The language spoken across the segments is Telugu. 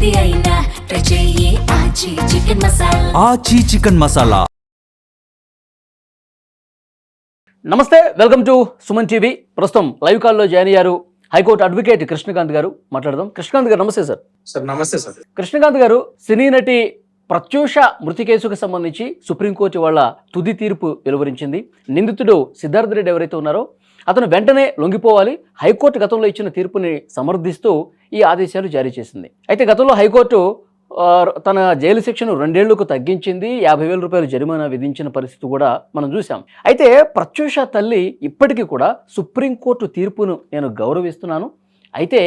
ఏది అయినా ట్రై చెయ్యి ఆచి చికెన్ మసాలా. ఆచి చికెన్ మసాలా. నమస్తే, వెల్కమ్ టు సుమన్ టీవీ. ప్రస్తుతం లైవ్ కాల్లో జాయిన్ అయ్యారు హైకోర్టు అడ్వకేట్ కృష్ణకాంత్ గారు. మాట్లాడదాం. కృష్ణకాంత్ గారు నమస్తే సార్. సార్ నమస్తే సార్. కృష్ణకాంత్ గారు, సినీ నటి ప్రత్యూష మృతి కేసుకు సంబంధించి సుప్రీంకోర్టు వాళ్ళ తుది తీర్పు వెలువరించింది. నిందితుడు సిద్ధార్థ్ రెడ్డి ఎవరైతే ఉన్నారో అతను వెంటనే లొంగిపోవాలి. హైకోర్టు గతంలో ఇచ్చిన తీర్పుని సమర్థిస్తూ ఈ ఆదేశాలు జారీ చేసింది. అయితే గతంలో హైకోర్టు తన జైలు శిక్షను 2 ఏళ్లకు తగ్గించింది. 50,000 రూపాయలు జరిమానా విధించిన పరిస్థితి కూడా మనం చూసాం. అయితే ప్రత్యూష తల్లి ఇప్పటికీ కూడా సుప్రీంకోర్టు తీర్పును నేను గౌరవిస్తున్నాను, అయితే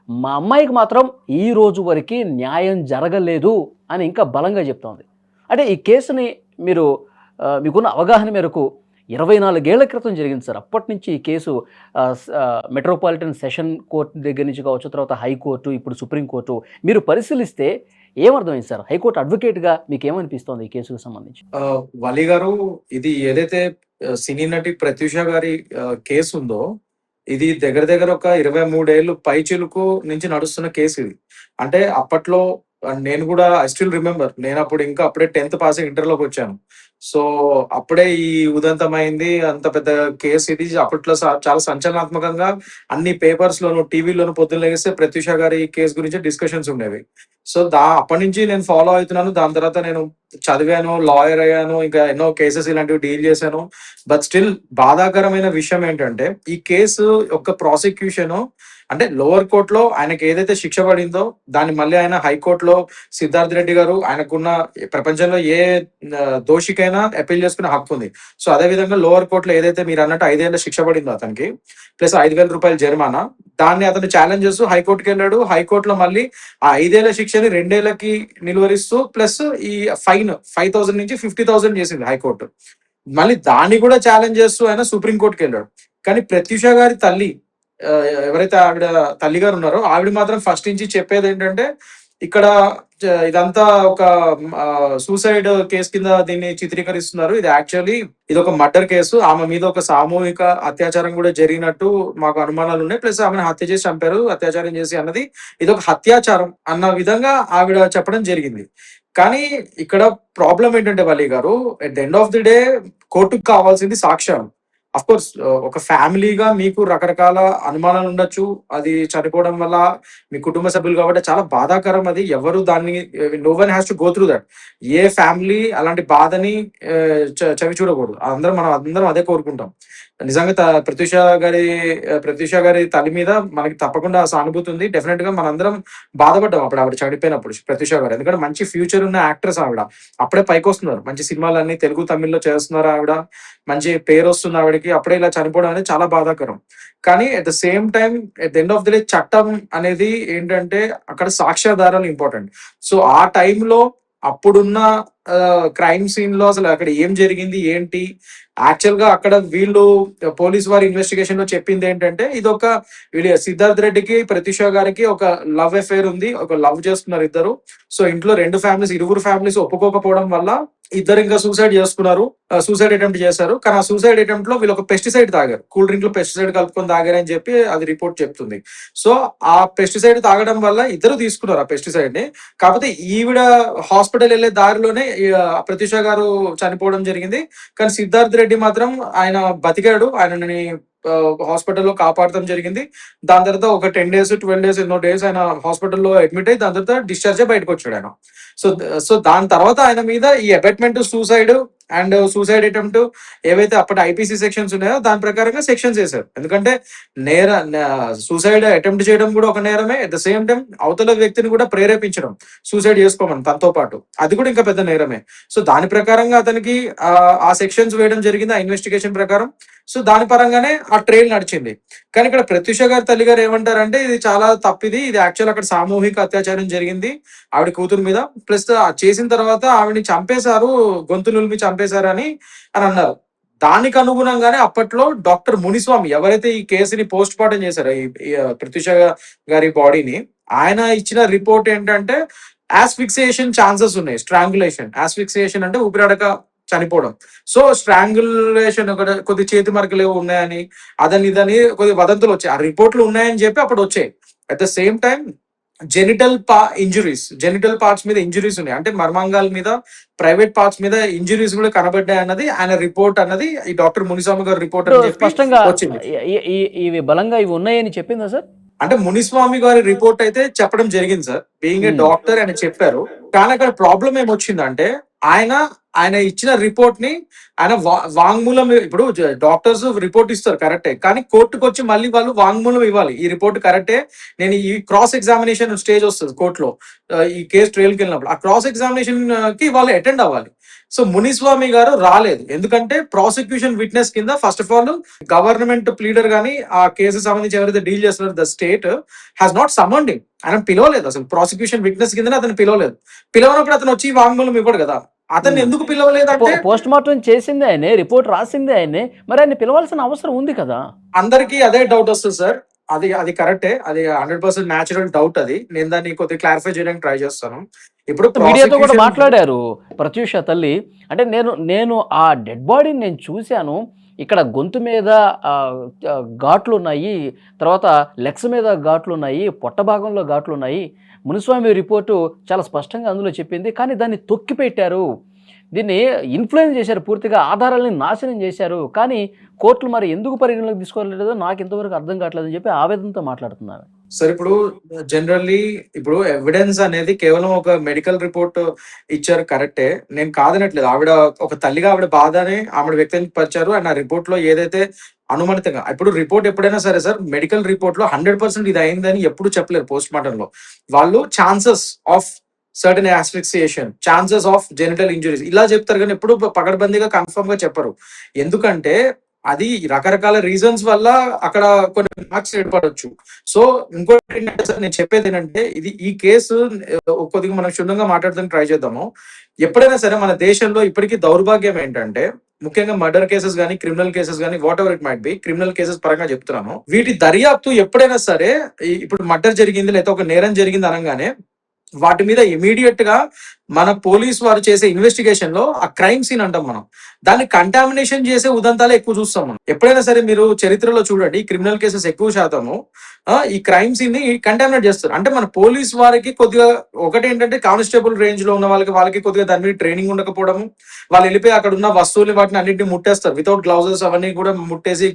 మా అమ్మాయికి మాత్రం ఈ రోజు వరకు న్యాయం జరగలేదు అని ఇంకా బలంగా చెప్తోంది. అంటే ఈ కేసుని మీరు మీకున్న అవగాహన మేరకు 24 ఏళ్ల క్రితం జరిగింది సార్. అప్పటి నుంచి ఈ కేసు మెట్రోపాలిటన్ సెషన్ కోర్టు దగ్గర నుంచి కావచ్చు, తర్వాత హైకోర్టు, ఇప్పుడు సుప్రీంకోర్టు, మీరు పరిశీలిస్తే ఏమర్థమైంది సార్? హైకోర్టు అడ్వకేట్గా మీకు ఏమనిపిస్తోంది ఈ కేసుకు సంబంధించి? వలి గారు, ఇది ఏదైతే సినీ నటి ప్రత్యూష గారి కేసు ఉందో, ఇది దగ్గర దగ్గర ఒక 23 ఏళ్ళు పై చిలుకు నుంచి నడుస్తున్న కేసు ఇది. అంటే అప్పట్లో నేను కూడా ఐ స్టిల్ రిమెంబర్, నేను అప్పుడే 10th పాస్ ఇంటర్లోకి వచ్చాను. సో అప్పుడే ఈ ఉదంతమైంది. అంత పెద్ద కేసు ఇది. అప్పట్లో చాలా సంచలనాత్మకంగా అన్ని పేపర్స్ లోను, టీవీలోను పొద్దున్న లేస్తే ప్రత్యూష గారి కేసు గురించి డిస్కషన్స్ ఉండేవి. సో అప్పటి నుంచి నేను ఫాలో అవుతున్నాను. దాని తర్వాత నేను చదివాను, లాయర్ అయ్యాను, ఇంకా ఎన్నో కేసెస్ ఇలాంటివి డీల్ చేశాను. బట్ స్టిల్ బాధాకరమైన విషయం ఏంటంటే, ఈ కేసు యొక్క ప్రాసిక్యూషన్ అంటే లోవర్ కోర్టులో ఆయనకి ఏదైతే శిక్ష పడిందో దాన్ని మళ్ళీ ఆయన హైకోర్టులో సిద్ధార్థ్ రెడ్డి గారు, ఆయనకున్న ప్రపంచంలో ఏ దోషికైనా అపీల్ చేసుకునే హక్కు ఉంది. సో అదే విధంగా లోవర్ కోర్టులో ఏదైతే మీరు అన్నట్టు 5 ఏళ్ల శిక్ష పడిందో అతనికి, ప్లస్ 5,000 రూపాయల జరిమానా, దాన్ని అతను ఛాలెంజ్ చేస్తూ హైకోర్టుకి వెళ్ళాడు. హైకోర్టులో మళ్ళీ ఆ 5 ఏళ్ల శిక్షని 2 ఏళ్లకి నిలువరిస్తూ ప్లస్ ఈ ఫైన్ 5,000 నుంచి 50,000 చేసింది హైకోర్టు. మళ్ళీ దాన్ని కూడా ఛాలెంజ్ చేస్తూ ఆయన సుప్రీంకోర్టుకి వెళ్ళాడు. కానీ ప్రత్యూష గారి తల్లి, ఎవరైతే ఆవిడ తల్లి గారు ఉన్నారో, ఆవిడ మాత్రం ఫస్ట్ నుంచి చెప్పేది ఏంటంటే, ఇక్కడ ఇదంతా ఒక సూసైడ్ కేసు కింద దీన్ని చిత్రీకరిస్తున్నారు. ఇది యాక్చువల్లీ ఇది ఒక మర్డర్ కేసు. ఆమె మీద ఒక సామూహిక అత్యాచారం కూడా జరిగినట్టు మాకు అనుమానాలు ఉన్నాయి. ప్లస్ ఆమెను హత్య చేసి చంపారు, అత్యాచారం చేసి అన్నది ఇది ఒక హత్యాచారం అన్న విధంగా ఆవిడ చెప్పడం జరిగింది. కానీ ఇక్కడ ప్రాబ్లం ఏంటంటే వలి గారు, at the end of the day కోర్టుకు కావాల్సింది సాక్ష్యం. అఫ్ కోర్స్ ఒక ఫ్యామిలీగా మీకు రకరకాల అనుమానాలు ఉండొచ్చు. అది చనిపోవడం వల్ల మీ కుటుంబ సభ్యులు కాబట్టి చాలా బాధాకరం. అది ఎవరు దాన్ని, no one has to go through that. ఏ ఫ్యామిలీ అలాంటి బాధని చవి చూడకూడదు. మనం అందరం అదే కోరుకుంటాం. నిజంగా ప్రత్యూష గారి తల్లి మీద మనకి తప్పకుండా సానుభూతి ఉంది. డెఫినెట్ గా మనందరం బాధపడ్డాం అప్పుడు ఆవిడ చనిపోయినప్పుడు, ప్రత్యూష గారు. ఎందుకంటే మంచి ఫ్యూచర్ ఉన్న యాక్ట్రెస్ ఆవిడ. అప్పుడే పైకి వస్తున్నారు, మంచి సినిమాలన్నీ తెలుగు తమిళ్లో చేస్తున్నారు ఆవిడ, మంచి పేరు వస్తుంది ఆవిడకి. అప్పుడే ఇలా చనిపోవడం అనేది చాలా బాధాకరం. కానీ at the same time, at the end of the day చట్టం అనేది ఏంటంటే అక్కడ సాక్ష్యాధారాలు ఇంపార్టెంట్. సో ఆ టైంలో అప్పుడున్న క్రైమ్ సీన్ లో అసలు అక్కడ ఏం జరిగింది ఏంటి, యాక్చువల్ గా అక్కడ వీళ్ళు పోలీస్ వారి ఇన్వెస్టిగేషన్ లో చెప్పింది ఏంటంటే, ఇది ఒక సిద్ధార్థ్ రెడ్డికి ప్రత్యూష గారికి ఒక లవ్ అఫేర్ ఉంది, ఒక లవ్ చేస్తున్నారు ఇద్దరు. సో ఇంట్లో ఇరువురు ఫ్యామిలీస్ ఒప్పుకోకపోవడం వల్ల ఇద్దరు ఇంకా సూసైడ్ చేసుకున్నారు, సూసైడ్ అటెంప్ట్ చేశారు. కానీ ఆ సూసైడ్ అటెంప్ట్ లో వీళ్ళు ఒక పెస్టిసైడ్ తాగారు, కూల్ డ్రింక్ లో పెస్టిసైడ్ కలుపుకొని తాగారని చెప్పి అది రిపోర్ట్ చెప్తుంది. సో ఆ పెస్టిసైడ్ తాగడం వల్ల ఇద్దరు తీసుకున్నారు ఆ పెస్టిసైడ్ ని. కాకపోతే ఈవిడ హాస్పిటల్ వెళ్లే దారిలోనే ప్రత్యూష గారు చనిపోవడం జరిగింది. కానీ సిద్ధార్థ్ రెడ్డి మాత్రం ఆయన బతికాడు, ఆయనని హాస్పిటల్లో కాపాడటం జరిగింది. దాని తర్వాత ఒక 10 days 12 days ఎన్నో డేస్ ఆయన హాస్పిటల్లో అడ్మిట్ అయ్యి దాని తర్వాత డిశ్చార్జ్ అయ్యి బయటకు వచ్చాడు ఆయన. సో దాని తర్వాత ఆయన మీద ఈ abetment suicide and suicide attempt ఏవైతే అప్పటి ఐపీసీ సెక్షన్స్ ఉన్నాయో దాని ప్రకారంగా సెక్షన్స్ వేశారు. ఎందుకంటే సూసైడ్ అటెంప్ట్ చేయడం కూడా ఒక నేరమే, అట్ ద సేమ్ టైం అవతల వ్యక్తిని కూడా ప్రేరేపించడం సూసైడ్ చేసుకోమని తనతో పాటు, అది కూడా ఇంకా పెద్ద నేరమే. సో దాని ప్రకారంగా అతనికి ఆ సెక్షన్స్ వేయడం జరిగింది ఆ ఇన్వెస్టిగేషన్ ప్రకారం. సో దాని పరంగానే ఆ ట్రైల్ నడిచింది. కానీ ఇక్కడ ప్రత్యూష గారి తల్లి గారు ఏమంటారంటే, ఇది చాలా తప్పిది, ఇది యాక్చువల్ అక్కడ సామూహిక అత్యాచారం జరిగింది ఆవిడ కూతురు మీద. ప్లస్ చేసిన తర్వాత ఆవిడని చంపేశారు, గొంతు నులిమి చంపేశారు అని అన్నారు. దానికి అనుగుణంగానే అప్పట్లో డాక్టర్ మునిస్వామి, ఎవరైతే ఈ కేసుని పోస్ట్ మార్టం చేశారో ఈ ప్రత్యూష గారి బాడీని, ఆయన ఇచ్చిన రిపోర్ట్ ఏంటంటే ఆస్ఫిక్సియేషన్ ఛాన్సెస్ ఉన్నాయి, స్ట్రాంగులేషన్. ఆస్ఫిక్సియేషన్ అంటే ఊపిరాడక చనిపోవడం. సో స్ట్రాంగులేషన్ కొద్ది చేతి మరకలు ఏవో ఉన్నాయని, అదని ఇదని కొద్ది వదంతులు వచ్చాయి. ఆ రిపోర్ట్లు ఉన్నాయని చెప్పి అప్పుడు వచ్చాయి. At the same time genital parts మీద ఇంజురీస్ ఉన్నాయి, అంటే మర్మాంగాల మీద, ప్రైవేట్ పార్ట్స్ మీద ఇంజురీస్ కూడా కనబడ్డాయి అన్నది ఆయన రిపోర్ట్ అన్నది ఈ డాక్టర్ మునిస్వామి గారి రిపోర్ట్ అని చెప్పి స్పష్టంగా వచ్చింది. ఇవి బలంగా ఇవి ఉన్నాయని చెప్పిందా సార్? అంటే మునిస్వామి గారి రిపోర్ట్ అయితే చెప్పడం జరిగింది సార్, బీయింగ్ ఏ డాక్టర్ అని చెప్పారు. కానీ అక్కడ ప్రాబ్లం ఏమొచ్చిందంటే ఆయన ఆయన ఇచ్చిన రిపోర్ట్ ని ఆయన వాంగ్మూలం, ఇప్పుడు డాక్టర్స్ రిపోర్ట్ ఇస్తారు కరెక్టే, కానీ కోర్టుకు వచ్చి మళ్ళీ వాళ్ళు వాంగ్మూలం ఇవ్వాలి, ఈ రిపోర్ట్ కరెక్టే, నేను ఈ క్రాస్ ఎగ్జామినేషన్ స్టేజ్ వస్తుంది కోర్టులో, ఈ కేసు ట్రయల్కి వెళ్ళినప్పుడు ఆ క్రాస్ ఎగ్జామినేషన్ కి వాళ్ళు అటెండ్ అవ్వాలి. సో మునిస్వామి గారు రాలేదు, ఎందుకంటే ప్రాసిక్యూషన్ విట్నెస్ కింద first of all government pleader గానీ ఆ కేసు సంబంధించి ఎవరైతే డీల్ చేస్తున్నారు the state has not summoned him, ఆయన పిలవలేదు, అసలు ప్రాసిక్యూషన్ విట్నెస్ కింద అతను పిలవలేదు. పిలవనప్పుడు అతను వచ్చి వాంగ్మూలం ఇవ్వడు కదా, అతన్ని ఎందుకు పిలవలేదు అంటే పోస్ట్ మార్టం చేసింది ఆయనే, రిపోర్ట్ రాసింది ఆయనే, మరి ఆయన పిలవాల్సిన అవసరం ఉంది కదా. అందరికీ అదే డౌట్ వస్తుంది సార్, అది కరెక్టే, అది 100% న్యాచురల్ డౌట్, అది నేను దాన్ని కొద్దిగా క్లారిఫై చేయడానికి ట్రై చేస్తాను. ఇప్పుడు మీడియాతో కూడా మాట్లాడారు ప్రత్యూష తల్లి, అంటే నేను ఆ డెడ్ బాడీని నేను చూశాను, ఇక్కడ గొంతు మీద ఘాట్లు ఉన్నాయి, తర్వాత లెగ్స్ మీద ఘాట్లు ఉన్నాయి, పొట్ట భాగంలో ఘాట్లు ఉన్నాయి. మునిస్వామి రిపోర్టు చాలా స్పష్టంగా అందులో చెప్పింది, కానీ దాన్ని తొక్కిపెట్టారు, దీన్ని ఇన్ఫ్లుయెన్స్ చేశారు, పూర్తిగా ఆధారాలని నాశనం చేశారు, కానీ కోర్టులు మరి ఎందుకు పరిగణలోకి తీసుకోలేదో నాకు ఇంతవరకు అర్థం కావట్లేదని చెప్పి ఆవేదనతో మాట్లాడుతున్నారు. సార్ ఇప్పుడు జనరల్లీ ఇప్పుడు ఎవిడెన్స్ అనేది కేవలం ఒక మెడికల్ రిపోర్ట్ ఇచ్చారు కరెక్టే, నేను కాదనట్లేదు, ఆవిడ ఒక తల్లిగా ఆవిడ బాధని ఆవిడ వ్యక్తపరిచారు, అండ్ ఆ రిపోర్ట్ లో ఏదైతే అనుమానితంగా, ఇప్పుడు రిపోర్ట్ ఎప్పుడైనా సరే సార్, మెడికల్ రిపోర్ట్ లో 100% ఇది అయిందని ఎప్పుడు చెప్పలేరు. పోస్ట్ మార్టం లో వాళ్ళు chances of certain asphyxiation, chances of genital injuries ఇలా చెప్తారు, కానీ ఎప్పుడు పకడ్బందీగా కన్ఫర్మ్ గా చెప్పరు, ఎందుకంటే అది రకరకాల రీజన్స్ వల్ల అక్కడ కొన్ని మార్క్స్ ఏర్పడవచ్చు. సో ఇంకోటి ఏంటంటే సార్, నేను చెప్పేది ఏంటంటే ఈ కేసు కొద్దిగా మనం క్షుణ్ణంగా మాట్లాడడానికి ట్రై చేద్దాము. ఎప్పుడైనా సరే మన దేశంలో ఇప్పటికీ దౌర్భాగ్యం ఏంటంటే, ముఖ్యంగా మర్డర్ కేసెస్ కానీ, క్రిమినల్ కేసెస్ కానీ, what ever it might be, criminal cases పరంగా చెప్తున్నాను, వీటి దర్యాప్తు ఎప్పుడైనా సరే, ఇప్పుడు మర్డర్ జరిగింది లేదా ఒక నేరం జరిగింది అనగానే వాటి మీద ఇమీడియట్ గా మన పోలీస్ వారు చేసే ఇన్వెస్టిగేషన్ లో ఆ క్రైమ్ సీన్ అంటాం మనం, దాన్ని కంటామినేషన్ చేసే ఉదంతాలే ఎక్కువ చూస్తాం మనం. ఎప్పుడైనా సరే మీరు చరిత్రలో చూడండి, క్రిమినల్ కేసెస్ ఎక్కువ శాతము ఈ క్రైమ్ సీన్ ని కంటామినేట్ చేస్తారు. అంటే మన పోలీస్ వారికి కొద్దిగా ఒకటి ఏంటంటే, కానిస్టేబుల్ రేంజ్ లో ఉన్న వాళ్ళకి కొద్దిగా దాని మీద ట్రైనింగ్ ఉండకపోవడము, వాళ్ళు వెళ్ళిపోయి అక్కడ ఉన్న వస్తువులు వాటిని అన్నింటినీ ముట్టేస్తారు వితౌట్ గ్లౌజెస్, అవన్నీ కూడా ముట్టేసి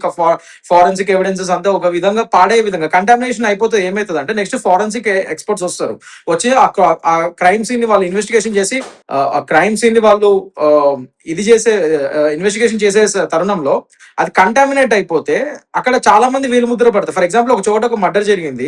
ఫారెన్సిక్ ఎవిడెన్సెస్ అంతా ఒక విధంగా పాడే విధంగా కంటామినేషన్ అయిపోతే ఏమవుతుంది అంటే, నెక్స్ట్ ఫారెన్సిక్ ఎక్స్పర్ట్స్ వస్తారు, వచ్చి ఆ క్రైమ్ సీన్ ని వాళ్ళు ఇన్వెస్టిగేషన్ చేసి, ఆ క్రైమ్ సీన్ ని వాళ్ళు ఇది చేసే ఇన్వెస్టిగేషన్ చేసే తరుణంలో అది కంటామినేట్ అయిపోతే అక్కడ చాలా మంది వేలుముద్ర పడతారు. ఫర్ ఎగ్జాంపుల్ ఒక చోట ఒక మర్డర్ జరిగింది,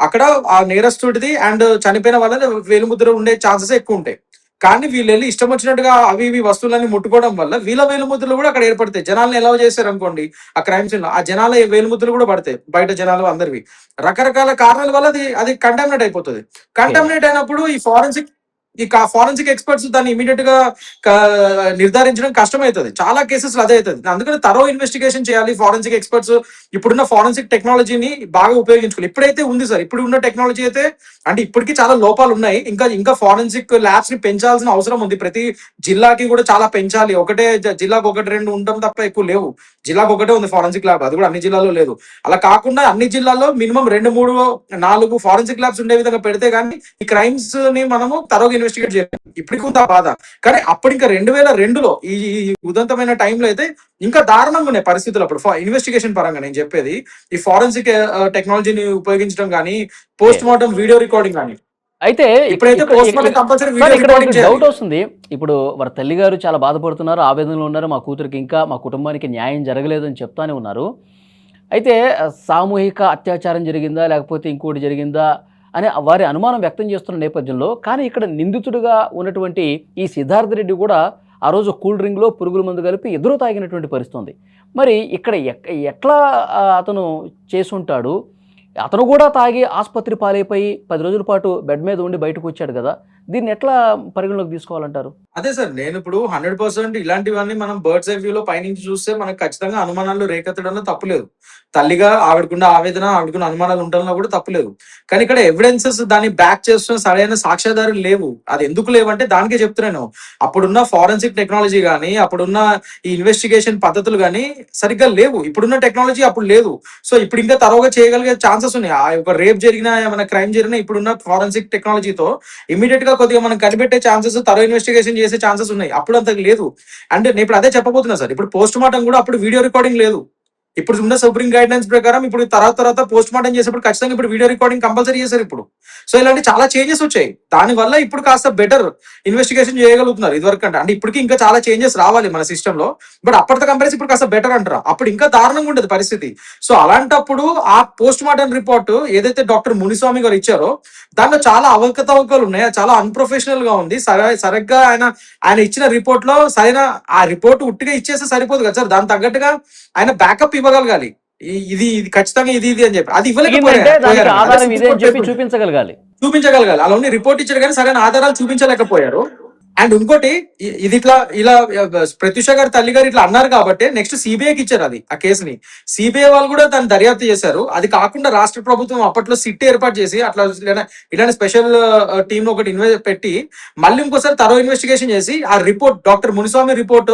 అక్కడ ఆ నేరస్తుడిది అండ్ చనిపోయిన వాళ్ళ వేలుముద్ర ఉండే ఛాన్సెస్ ఎక్కువ ఉంటాయి, కానీ వీళ్ళు వెళ్ళి ఇష్టం వచ్చినట్టుగా అవి ఇవి వస్తువులన్నీ ముట్టుకోవడం వల్ల వీళ్ళ వేలుముద్రలు కూడా అక్కడ ఏర్పడతాయి. జనాలను ఎలా చేశారు అనుకోండి ఆ క్రైమ్ సీన్ లో, ఆ జనాల వేలుముద్రలు కూడా పడతాయి, బయట జనాలు అందరివి రకరకాల కారణాల వల్ల అది కంటామినేట్ అయిపోతుంది. కంటామినేట్ అయినప్పుడు ఈ ఫారెన్సిక్ ఎక్స్పర్ట్స్ దాన్ని ఇమీడియట్ గా నిర్ధారించడం కష్టమవుతుంది, చాలా కేసెస్ అదే అవుతుంది. అందుకని తరో ఇన్వెస్టిగేషన్ చేయాలి ఫారెన్సిక్ ఎక్స్పర్ట్స్. ఇప్పుడున్న ఫారెన్సిక్ టెక్నాలజీని బాగా ఉపయోగించుకోవాలి. ఇప్పుడైతే ఉంది సార్, ఇప్పుడు ఉన్న టెక్నాలజీ అయితే అంటే ఇప్పటికీ చాలా లోపాలు ఉన్నాయి, ఇంకా ఫారెన్సిక్ ల్యాబ్స్ ని పెంచాల్సిన అవసరం ఉంది. ప్రతి జిల్లాకి కూడా చాలా పెంచాలి, ఒకటే జిల్లాకు 1-2 ఉండడం తప్ప ఎక్కువ లేవు. జిల్లాకు ఒకటే ఉంది ఫారెన్సిక్ ల్యాబ్, అది కూడా అన్ని జిల్లాలో లేదు. అలా కాకుండా అన్ని జిల్లాల్లో మినిమం 2-3-4 ఫారెన్సిక్ ల్యాబ్స్ ఉండే విధంగా పెడితే కానీ ఈ క్రైమ్స్ ని మనము తరోగా ఇన్వెస్టిగేట్ చేయాలి. ఇప్పటికి ఉందా బాధ, కానీ అప్పుడు ఇంకా 2002లో ఈ ఉదంతమైన టైంలో అయితే ఇంకా దారుణంగా ఉన్నాయి పరిస్థితులు. అప్పుడు ఇన్వెస్టిగేషన్ పరంగా నేను చెప్పేది, ఈ ఫారెన్సిక్ టెక్నాలజీని ఉపయోగించడం కానీ, పోస్ట్ మార్టం వీడియో రికార్డింగ్ కానీ. అయితే ఇప్పుడైతే డౌట్ వస్తుంది, ఇప్పుడు వారి తల్లి గారు చాలా బాధపడుతున్నారు, ఆవేదనలో ఉన్నారు, మా కూతురికి ఇంకా మా కుటుంబానికి న్యాయం జరగలేదని చెప్తానే ఉన్నారు. అయితే సామూహిక అత్యాచారం జరిగిందా లేకపోతే ఇంకోటి జరిగిందా అని వారి అనుమానం వ్యక్తం చేస్తున్న నేపథ్యంలో, కానీ ఇక్కడ నిందితుడిగా ఉన్నటువంటి ఈ సిద్ధార్థ రెడ్డి కూడా ఆ రోజు కూల్ డ్రింక్లో పురుగుల మందు కలిపి ఎదురు తాగినటువంటి పరిస్థితి ఉంది. మరి ఇక్కడ ఎట్లా అతను చేసుంటాడు? అతను కూడా తాగి ఆసుపత్రి పాలైపోయి 10 రోజుల పాటు బెడ్ మీద ఉండి బయటకు వచ్చాడు కదా, దీన్ని ఎట్లా పరిగణలోకి తీసుకోవాలంటారు? అదే సార్, నేను ఇప్పుడు 100% ఇలాంటివన్నీ మనం బర్డ్స్ ఐ వ్యూలో పైనుంచి చూస్తే మనకు ఖచ్చితంగా అనుమానాలు రేకెత్తడంలో తప్పులేదు. తల్లిగా ఆవిడకున్న ఆవేదన, ఆవిడకున్న అనుమానాలు ఉండడంలో కూడా తప్పులేదు. కానీ ఇక్కడ ఎవిడెన్సెస్ దాన్ని బ్యాక్ చేస్తున్న సరైన సాక్ష్యాధారాలు లేవు. అది ఎందుకు లేవంటే దానికే చెప్తున్నాను, అప్పుడున్న ఫారెన్సిక్ టెక్నాలజీ కానీ, అప్పుడున్న ఈ ఇన్వెస్టిగేషన్ పద్ధతులు కానీ సరిగ్గా లేవు. ఇప్పుడున్న టెక్నాలజీ అప్పుడు లేదు. సో ఇప్పుడు ఇంకా తరోగా చేయగలిగే ఛాన్స్ ఛాన్సెస్ ఉన్నాయి. ఆ ఒక రేప్ జరిగినా ఏమైనా క్రైమ్ జరిగినా ఇప్పుడున్న ఫారెన్సిక్ టెక్నాలజీతో ఇమీడియట్ గా కొద్దిగా మనం కనిపెట్టే ఛాన్సెస్, తరో ఇన్వెస్టిగేషన్ చేసే ఛాన్సెస్ ఉన్నాయి. అప్పుడు అంత లేదు. అంటే నేను ఇప్పుడు అదే చెప్పబోతున్నా సార్. ఇప్పుడు పోస్ట్ మార్టం కూడా అప్పుడు వీడియో రికార్డింగ్ లేదు. ఇప్పుడు ఉన్న సుప్రీం గైడ్ లైన్స్ ప్రకారం ఇప్పుడు తర్వాత పోస్ట్ మార్టం చేసేప్పుడు ఖచ్చితంగా ఇప్పుడు వీడియో రికార్డింగ్ కంపల్సరీ చేశారు ఇప్పుడు. సో ఇలాంటి చాలా చేంజెస్ వచ్చాయి. దాని వల్ల ఇప్పుడు కాస్త బెటర్ ఇన్వెస్టిగేషన్ చేయగలుగుతున్నారు ఇదివరకు అంటే ఇప్పటికి ఇంకా చాలా చేంజెస్ రావాలి మన సిస్టమ్ లో. బట్ అప్పటితో కంపేర్ ఇప్పుడు కాస్త బెటర్ అంటారా, అప్పుడు ఇంకా దారుణంగా ఉండేది పరిస్థితి. సో అలాంటప్పుడు ఆ పోస్ట్ మార్టం రిపోర్ట్ ఏదైతే డాక్టర్ మునిస్వామి గారు ఇచ్చారో దాంట్లో చాలా అవకతవకలు ఉన్నాయి, చాలా అన్ప్రొఫెషనల్ గా ఉంది. సరిగ్గా ఆయన ఇచ్చిన రిపోర్ట్ లో సరైన ఆ రిపోర్ట్ ఉట్టిగా ఇచ్చేస్తే సరిపోదు కదా సార్, దాని తగ్గట్టుగా ఆయన బ్యాకప్ ఇవ్వగలగాలి. ఇది ఖచ్చితంగా ఇది అని చెప్పి అది చూపించగలగాలి. అలా రిపోర్ట్ ఇచ్చారు కానీ సరైన ఆధారాలు చూపించలేకపోయారు. అండ్ ఇంకోటి ఇది ఇలా ప్రత్యూష గారి తల్లి గారు ఇట్లా అన్నారు కాబట్టి నెక్స్ట్ సిబిఐకి ఇచ్చారు అది ఆ కేసుని. సిబిఐ వాళ్ళు కూడా దాన్ని దర్యాప్తు చేశారు. అది కాకుండా రాష్ట్ర ప్రభుత్వం అప్పట్లో సిట్ ఏర్పాటు చేసి అట్లా ఇలాంటి స్పెషల్ టీమ్ ఒకటి పెట్టి మళ్ళీ ఇంకోసారి తరో ఇన్వెస్టిగేషన్ చేసి ఆ రిపోర్ట్ డాక్టర్ మునిస్వామి రిపోర్ట్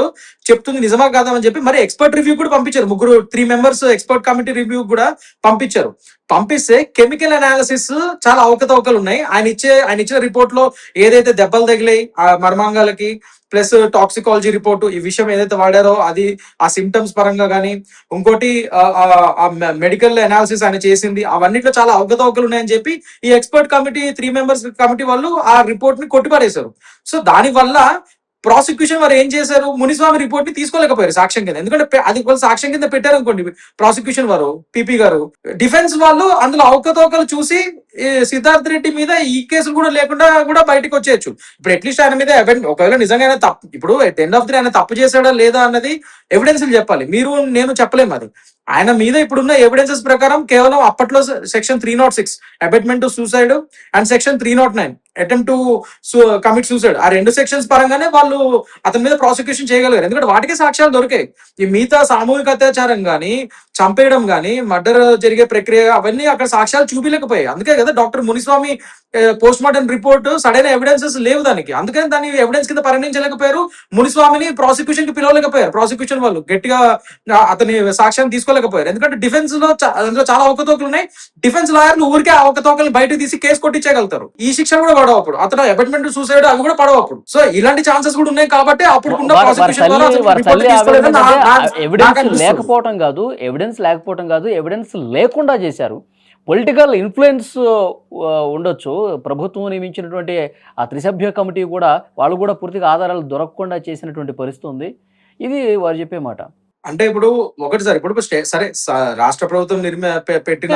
చెప్తుంది నిజమా కాదని చెప్పి మరి ఎక్స్పర్ట్ రివ్యూ కూడా పంపించారు. 3 మెంబర్స్ ఎక్స్పర్ట్ కమిటీ రివ్యూ కూడా పంపించారు. పంపిస్తే కెమికల్ అనాలిసిస్ చాలా అవకతవకలు ఉన్నాయి. ఆయన ఇచ్చిన రిపోర్ట్ లో ఏదైతే దెబ్బలు తగిలాయి ఆ మర్మాంగాలకి ప్లస్ టాక్సికాలజీ రిపోర్టు ఈ విషయం ఏదైతే వాడారో అది ఆ సిమ్టమ్స్ పరంగా కానీ ఇంకోటి మెడికల్ అనాలిసిస్ ఆయన చేసింది అవన్నిట్లో చాలా అవకతవకలు ఉన్నాయని చెప్పి ఈ ఎక్స్పర్ట్ కమిటీ 3 మెంబర్స్ కమిటీ వాళ్ళు ఆ రిపోర్ట్ ని కొట్టిపారేశారు. సో దాని వల్ల ప్రాసిక్యూషన్ వారు ఏం చేశారు, మునిస్వామి రిపోర్ట్ ని తీసుకోలేకపోయారు సాక్ష్యం కింద. ఎందుకంటే అది వాళ్ళు సాక్ష్యం కింద పెట్టారు అనుకోండి ప్రాసిక్యూషన్ వారు, పిపి గారు. డిఫెన్స్ వాళ్ళు అందులో అవకతవకలు చూసి సిద్ధార్థ్ రెడ్డి మీద ఈ కేసులు కూడా లేకుండా కూడా బయటకు వచ్చేయచ్చు. ఇప్పుడు అట్లీస్ట్ ఆయన మీద ఒకవేళ నిజంగా తప్పు, ఇప్పుడు ఎట్ ఎండ్ ఆఫ్ ది ఆయన తప్పు చేశాడా లేదా అన్నది ఎవిడెన్స్ చెప్పాలి. మీరు నేను చెప్పలేము అది. ఆయన మీద ఇప్పుడున్న ఎవిడెన్సెస్ ప్రకారం కేవలం అప్పట్లో section 306 abetment to suicide and section 309 attempt to commit suicide ఆ 2 సెక్షన్స్ పరంగానే వాళ్ళు అతని మీద ప్రాసిక్యూషన్ చేయగలిగారు. ఎందుకంటే వాటికే సాక్ష్యాలు దొరికాయి. ఈ మిగతా సామూహిక అత్యాచారం గానీ చంపేయడం గానీ మర్డర్ జరిగే ప్రక్రియ అవన్నీ అక్కడ సాక్ష్యాలు చూపించలేకపోయాయి. అందుకే కదా doctor Muniswamy post mortem report సరైన ఎవిడెన్సెస్ లేవు దానికి. అందుకని దాన్ని ఎవిడెన్స్ కింద పరిగణించలేకపోయారు. మునిస్వామిని ప్రాసిక్యూషన్ కి పిలవలేకపోయారు. ప్రాసిక్యూషన్ వాళ్ళు గట్టిగా అతని సాక్ష్యాన్ని తీసుకోలేకపోయారు. ఎందుకంటే డిఫెన్స్ లో అందులో చాలా అవకతవకలు ఉన్నాయి. డిఫెన్స్ లాయర్లు ఊరికే అవకతవకలు బయటకు తీసి కేసు కొట్టించగలుగుతారు. ఈ శిక్ష కూడా పడవు అప్పుడు, అతను అబెట్మెంట్ సూసైడ్ అవి కూడా పడవు అప్పుడు. సో ఇలాంటి ఛాన్సెస్ కూడా ఉన్నాయి కాబట్టి అప్పుడు ఎవిడెన్స్ లేకపోవడం కాదు, ఎవిడెన్స్ లేకుండా చేశారు. పొలిటికల్ ఇన్ఫ్లుయెన్స్ ఉండొచ్చు. ప్రభుత్వం నియమించినటువంటి ఆ 3 సభ్య కమిటీ కూడా వాళ్ళు కూడా పూర్తిగా ఆధారాలు దొరకకుండా చేసినటువంటి పరిస్థితి ఉంది. ఇది వారు చెప్పే మాట. అంటే ఇప్పుడు ఒకటి సార్, ఇప్పుడు సరే రాష్ట్ర ప్రభుత్వం పెట్టిన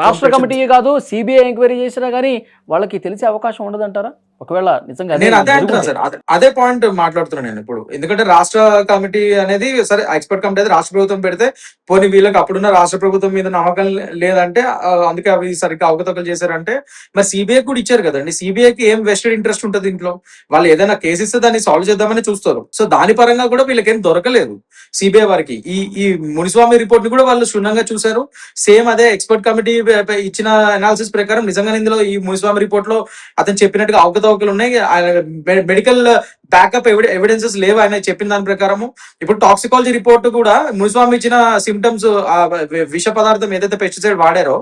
రాష్ట్ర కమిటీ కాదు సిబిఐ ఎంక్వైరీ చేసినా గానీ వాళ్ళకి తెలిసే అవకాశం ఉండదంటారా? ఒకవేళ నిజంగా నేను అదే అంటున్నా సార్, అదే పాయింట్ మాట్లాడుతున్నాను నేను ఇప్పుడు. ఎందుకంటే రాష్ట్ర కమిటీ అనేది సరే ఎక్స్పర్ట్ కమిటీ అయితే రాష్ట్ర ప్రభుత్వం పెడితే పోనీ వీళ్ళకి అప్పుడున్న రాష్ట్ర ప్రభుత్వం మీద నమ్మకం లేదంటే అందుకే అవి సరిగ్గా అవకతవకలు చేశారంటే మరి సిబిఐ కూడా ఇచ్చారు కదండి. సిబిఐకి ఏం వెస్టెడ్ ఇంట్రెస్ట్ ఉంటుంది ఇంట్లో? వాళ్ళు ఏదైనా కేసు ఇస్తే దాన్ని సాల్వ్ చేద్దామని చూస్తారు. సో దాని పరంగా కూడా వీళ్ళకేం దొరకలేదు సిబిఐ వారికి. ఈ మునిస్వామి రిపోర్ట్ ని కూడా వాళ్ళు క్షుణ్ణంగా చూశారు. సేమ్ అదే ఎక్స్పర్ట్ కమిటీ ఇచ్చిన అనాలిసిస్ ప్రకారం నిజంగా ఇందులో ఈ మునిస్వామి రిపోర్ట్ లో అతను చెప్పినట్టుగా అవకతవకలు ఉన్నాయి. మెడికల్ బ్యాకప్ ఎవిడెన్సెస్ లేవు ఆయన చెప్పిన దాని ప్రకారము. ఇప్పుడు టాక్సికాలజీ రిపోర్ట్ కూడా మునిస్వామి ఇచ్చిన సిమ్టమ్స్ విష పదార్థం ఏదైతే పెస్టిసైడ్ వాడారో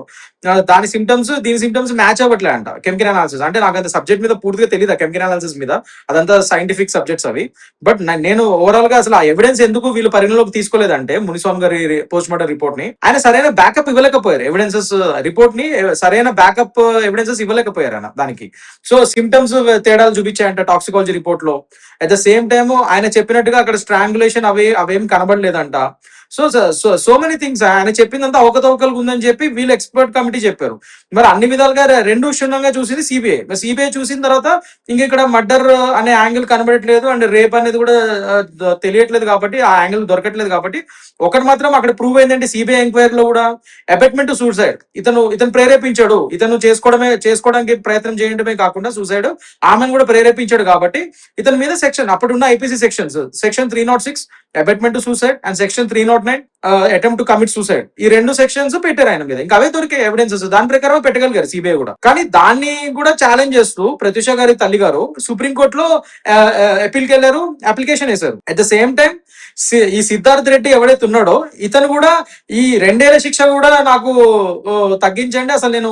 దాని సిమ్టమ్స్ దీని సిమ్టమ్స్ మ్యాచ్ అవ్వట్లే అంట. కెమికల్ అనాలిసిస్ అంటే నాకు అంత సబ్జెక్ట్ మీద పూర్తిగా తెలియదు, కెమికల్ అనాలిసిస్ మీద అదంతా సైంటిఫిక్ సబ్జెక్ట్స్ అవి. బట్ నేను ఓవరాల్ గా అసలు ఆ ఎవిడెన్స్ ఎందుకు వీళ్ళు పరిగణలోకి తీసుకోలేదంటే మునిస్వామి గారి పోస్ట్ మార్టం రిపోర్ట్ ని ఆయన సరైన బ్యాకప్ ఇవ్వలేకపోయారు. ఎవిడెన్సెస్ రిపోర్ట్ ని సరైన బ్యాకప్ ఎవిడెన్సెస్ ఇవ్వలేకపోయారు ఆయన దానికి. సో సిమ్టమ్స్ తేడాలు చూపించాయంట టాక్సికాలజీ రిపోర్ట్ లో. అట్ ద సేమ్ టైమ్ ఆయన చెప్పినట్టుగా అక్కడ స్ట్రాంగులేషన్ అవేం కనబడలేదంట. సో మెనీ థింగ్స్ ఆయన చెప్పిందంతా అవకతవకలు ఉందని చెప్పి వీళ్ళు ఎక్స్పర్ట్ కమిటీ చెప్పారు. మరి అన్ని విధాలుగా 2 క్షుణ్ణంగా చూసింది సిబిఐ. సిబిఐ చూసిన తర్వాత ఇంక ఇక్కడ మర్డర్ అనే యాంగిల్ కనబడట్లేదు అండ్ రేప్ అనేది కూడా తెలియట్లేదు కాబట్టి ఆ యాంగిల్ దొరకట్లేదు కాబట్టి ఒకటి మాత్రం అక్కడ ప్రూవ్ అయిందంటే సిబిఐ ఎంక్వైరీలో కూడా అబెట్మెంట్ టు సూసైడ్ ఇతను ప్రేరేపించాడు. ఇతను చేసుకోవడానికి ప్రయత్నం చేయడమే కాకుండా సూసైడ్ ఆమెను కూడా ప్రేరేపించాడు కాబట్టి ఇతని మీద సెక్షన్ అప్పుడున్న IPC sections section 306 abetment to suicide and section 309 309 attempt to commit suicide, ఈ 2 సెక్షన్స్ పెట్టారు ఆయన మీద. ఇంకా అవే దొరికే ఎవిడెన్సెస్, దాని ప్రకారం పెట్టగలిగారు సిబిఐ కూడా. కానీ దాన్ని కూడా ఛాలెంజ్ చేస్తూ ప్రత్యూష గారి తల్లి గారు సుప్రీంకోర్టులో అపీల్కి వెళ్ళారు, అప్లికేషన్ వేశారు. అట్ ద సేమ్ టైం ఈ సిద్ధార్థ్ రెడ్డి ఎవడైతే ఉన్నాడో ఇతను కూడా ఈ 2 ఏళ్ల శిక్ష కూడా నాకు తగ్గించండి, అసలు నేను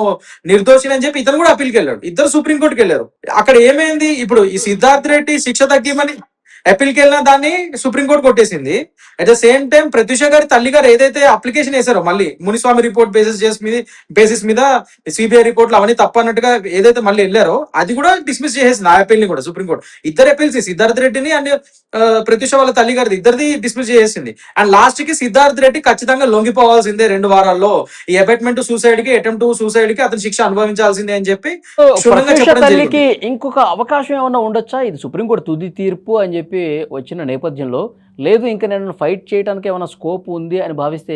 నిర్దోషిని అని చెప్పి ఇతను కూడా అప్పీల్కి వెళ్ళాడు. ఇద్దరు సుప్రీంకోర్టుకి వెళ్ళారు. అక్కడ ఏమైంది, ఇప్పుడు ఈ సిద్ధార్థ్ రెడ్డి శిక్ష తగ్గిమని అప్పీల్కి వెళ్ళిన దాన్ని సుప్రీంకోర్టు కొట్టేసింది. At the same time Pratyusha గారి తల్లి గారు ఏదైతే అప్లికేషన్ వేశారో మళ్ళీ మునిస్వామి రిపోర్ట్ బేసిస్ మీద సిబిఐ రిపోర్ట్లు అవన్నీ తప్పన్నట్టుగా ఏదైతే మళ్ళీ వెళ్ళారో అది కూడా డిస్మిస్ చేసేసింది. ఆ అప్పీల్ ని కూడా సుప్రీంకోర్టు ఇద్దరు అప్పీల్స్, సిద్ధార్థ్ రెడ్డిని అండ్ ప్రత్యూష వాళ్ళ తల్లి గారిది ఇద్దరిది డిస్మిస్ చేసేసింది. అండ్ లాస్ట్ కి సిద్ధార్థ్ రెడ్డి ఖచ్చితంగా లొంగిపోవాల్సిందే 2 వారాల్లో, ఈ అబెట్మెంట్ సూసైడ్ కి అటెంప్ట్ టు సూసైడ్ కి అతను శిక్ష అనుభవించాల్సిందే అని చెప్పి తల్లికి ఇంకొక అవకాశం ఏమన్నా ఉండొచ్చా? ఇది సుప్రీంకోర్టు తుది తీర్పు అని చెప్పి వచ్చిన నేపథ్యంలో లేదు ఇంకా నేను ఫైట్ చేయడానికి ఏమైనా స్కోప్ ఉంది అని భావిస్తే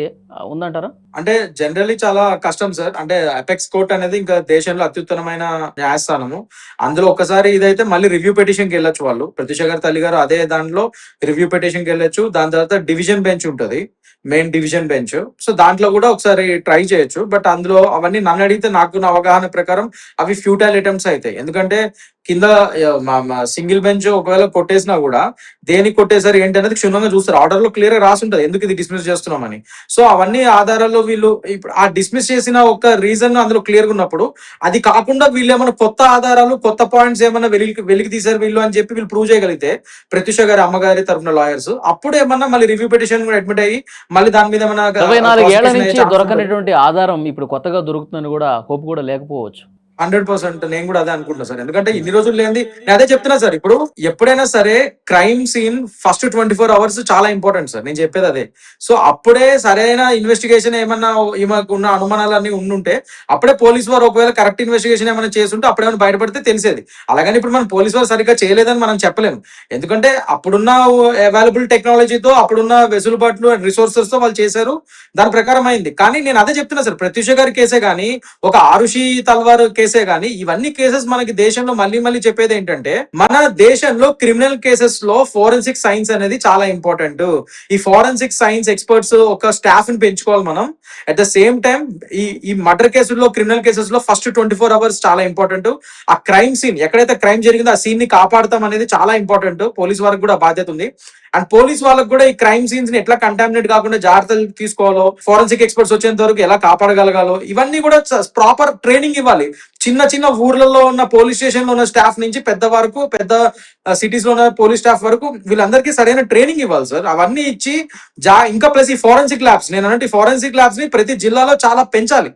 ఉందంటారా? అంటే జనరల్లీ చాలా కష్టం సార్. అంటే అపెక్స్ కోర్ట్ అనేది ఇంకా దేశంలో అత్యుత్తమమైన న్యాయస్థానము. అందులో ఒకసారి ఇదైతే మళ్ళీ రివ్యూ పిటిషన్కి వెళ్ళొచ్చు వాళ్ళు. ప్రత్యూష గారి తల్లి గారు అదే దాంట్లో రివ్యూ పిటిషన్కి వెళ్ళొచ్చు. దాని తర్వాత డివిజన్ బెంచ్ ఉంటుంది, మెయిన్ డివిజన్ బెంచ్. సో దాంట్లో కూడా ఒకసారి ట్రై చేయొచ్చు. బట్ అందులో అవన్నీ నన్ను అడిగితే నాకు అవగాహన ప్రకారం అవి ఫ్యూటైల్ అటెంప్ట్స్ అవుతాయి. ఎందుకంటే కింద సింగిల్ బెంచ్ ఒకవేళ కొట్టేసినా కూడా దేనికి కొట్టేసారు ఏంటి అనేది క్షుణ్ణంగా చూస్తారు. ఆర్డర్ లో క్లియర్ గా రాసి ఉంటుంది ఎందుకు ఇది డిస్మిస్ చేస్తున్నామని. సో అవన్నీ ఆధారాల్లో వీళ్ళు ఇప్పుడు ఆ డిస్మిస్ చేసిన ఒక రీజన్ అందులో క్లియర్ గా ఉన్నప్పుడు అది కాకుండా వీళ్ళు ఏమైనా కొత్త ఆధారాలు కొత్త పాయింట్స్ ఏమైనా వెలికి తీసారు వీళ్ళు అని చెప్పి వీళ్ళు ప్రూవ్ చేయగలిగితే ప్రత్యూష గారి అమ్మగారి తరఫున లాయర్స్ అప్పుడు ఏమన్నా మళ్ళీ రివ్యూ పిటిషన్ కూడా అడ్మిట్ అయ్యి మళ్ళీ దాని మీద ఏమైనా 24 ఏళ్ల నుంచి దొరకనటువంటి ఆధారం ఇప్పుడు కొత్తగా దొరుకుతుందని కూడా హోప్ కూడా లేకపోవచ్చు. 100% నేను కూడా అదే అనుకుంటున్నా సార్. ఎందుకంటే ఇన్ని రోజులు లేనిది నేను అదే చెప్తున్నా సార్. ఇప్పుడు ఎప్పుడైనా సరే క్రైమ్ సీన్ ఫస్ట్ 24 hours చాలా ఇంపార్టెంట్ సార్, నేను చెప్పేది అదే. సో అప్పుడే సరైన ఇన్వెస్టిగేషన్ ఏమన్నా ఈమెకు ఉన్న అనుమానాలన్నీ ఉండుంటే అప్పుడే పోలీస్ వారు ఒకవేళ కరెక్ట్ ఇన్వెస్టిగేషన్ ఏమైనా చేస్తుంటే అప్పుడేమైనా బయటపడితే తెలిసేది. అలాగని ఇప్పుడు మనం పోలీస్ వారు సరిగ్గా చేయలేదని మనం చెప్పలేము. ఎందుకంటే అప్పుడున్న అవైలబుల్ టెక్నాలజీతో అప్పుడున్న వెసులుబాట్లు అండ్ రిసోర్సెస్ తో వాళ్ళు చేశారు, దాని ప్రకారం అయింది. కానీ నేను అదే చెప్తున్నా సార్, ప్రత్యూష గారి కేసే కానీ ఒక ఆరుషి తల్వార్ కేసే కానీ ఇవన్నీ కేసెస్ మనకి దేశంలో మళ్ళీ చెప్పేది ఏంటంటే మన దేశంలో క్రిమినల్ కేసెస్ లో ఫోరెన్సిక్ సైన్స్ అనేది చాలా ఇంపార్టెంట్. ఈ ఫోరెన్సిక్ సైన్స్ ఎక్స్పర్ట్స్ ఒక స్టాఫ్ ని పెంచుకోవాలి మనం. అట్ ద సేమ్ టైం ఈ మర్డర్ కేసుల్లో క్రిమినల్ కేసెస్ లో ఫస్ట్ 24 hours చాలా ఇంపార్టెంట్. ఆ క్రైమ్ సీన్ ఎక్కడైతే క్రైమ్ జరిగిందో ఆ సీన్ ని కాపాడతాం అనేది చాలా ఇంపార్టెంట్. పోలీస్ వారికి కూడా బాధ్యత ఉంది. అండ్ పోలీస్ వాళ్ళకి కూడా ఈ క్రైమ్ సీన్స్ ని ఎట్లా కంటామినేట్ కాకుండా జాగ్రత్తలు తీసుకోవాలో, ఫోరెన్సిక్ ఎక్స్పర్ట్స్ వచ్చేంత వరకు ఎలా కాపాడగలగాలో ఇవన్నీ కూడా ప్రాపర్ ట్రైనింగ్ ఇవ్వాలి. చిన్న ఊర్లలో ఉన్న పోలీస్ స్టేషన్ లో ఉన్న స్టాఫ్ నుంచి పెద్ద వరకు, పెద్ద సిటీస్ లో ఉన్న పోలీస్ స్టాఫ్ వరకు వీళ్ళందరికీ సరైన ట్రైనింగ్ ఇవ్వాలి సార్. అవన్నీ ఇచ్చి ఇంకా ప్లస్ ఈ ఫోరెన్సిక్ ల్యాబ్స్, నేను అన్నట్టు ఫోరెన్సిక్ ల్యాబ్స్ ని ప్రతి జిల్లాలో చాలా పెంచాలి.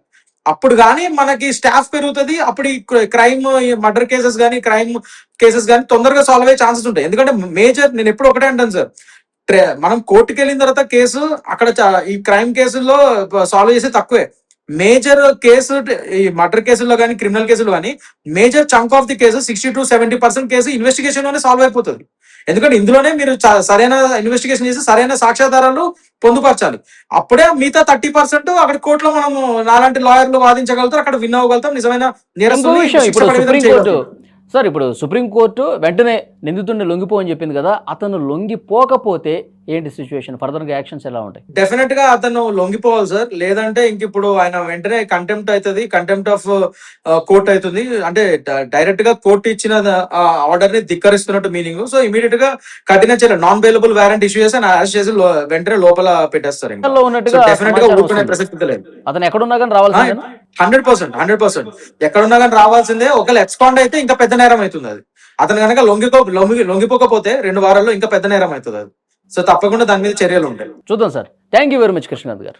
అప్పుడు కానీ మనకి స్టాఫ్ పెరుగుతుంది. అప్పుడు ఈ క్రైమ్ మర్డర్ కేసెస్ కానీ క్రైమ్ కేసెస్ కానీ తొందరగా సాల్వ్ అయ్యే ఛాన్సెస్ ఉంటాయి. ఎందుకంటే మేజర్ నేను ఎప్పుడు ఒకటే అంటాను సార్, మనం కోర్టుకి వెళ్ళిన తర్వాత కేసు అక్కడ ఈ క్రైమ్ కేసుల్లో సాల్వ్ చేసే తక్కువే. మేజర్ కేసు ఈ మర్డర్ కేసుల్లో కానీ క్రిమినల్ కేసులు కానీ major chunk of the case 60 to 70% case investigation లోనే సాల్వ్ అయిపోతుంది. ఎందుకంటే ఇందులోనే మీరు సరైన ఇన్వెస్టిగేషన్ చేసి సరైన సాక్ష్యాధారాలు పొందుపరచాలి. అప్పుడే మిగతా 30% అక్కడ కోర్టులో మనం నాలాంటి లాయర్లు వాదించగలుగుతారు, అక్కడ విన్ అవ్వగలుగుతాం, నిజమైన నేరస్తులు. సార్ ఇప్పుడు సుప్రీంకోర్టు వెంటనే నిందితుడిని లొంగిపో అని చెప్పింది కదా, అతను లొంగిపోకపోతే ఏంటి సిచ్యువేషన్, ఫర్దర్ గా యాక్షన్స్ ఎలా ఉంటాయి? డెఫినెట్ గా అతను లొంగిపోవాలి సార్. లేదంటే ఇంక ఇప్పుడు ఆయన వెంటనే కంటెంప్ట్ అవుతుంది, కంటెంప్ట్ ఆఫ్ కోర్ట్ అవుతుంది. అంటే డైరెక్ట్ గా కోర్టు ఇచ్చిన ఆర్డర్ ని ధిక్కరిస్తున్నట్టు మీనింగ్. సో ఇమీడియట్ గా కఠిన చర్య, నాన్ బెయిలబుల్ వారెంట్ ఇష్యూ చేసి అరెస్ట్ చేసి వెంటనే లోపల పెట్టేస్తారు. డెఫినెట్ గా ఊరుకునే ప్రసక్తి లేదు. అతను ఎక్కడున్నా కానీ రావాల్సిందే. 100% ఎక్కడున్నా కానీ రావాల్సిందే. ఒకవేళ ఎక్స్పాండ్ అయితే ఇంకా పెద్ద నేరం అవుతుంది అది. అతను కనుక లొంగిపోకపోతే 2 వారాల్లో ఇంకా పెద్ద నేరం అవుతుంది అది. సో తప్పకుండా దాని మీద చర్యలు ఉంటాయి. చూద్దాం sir. Thank you very much Krishnanath గారు.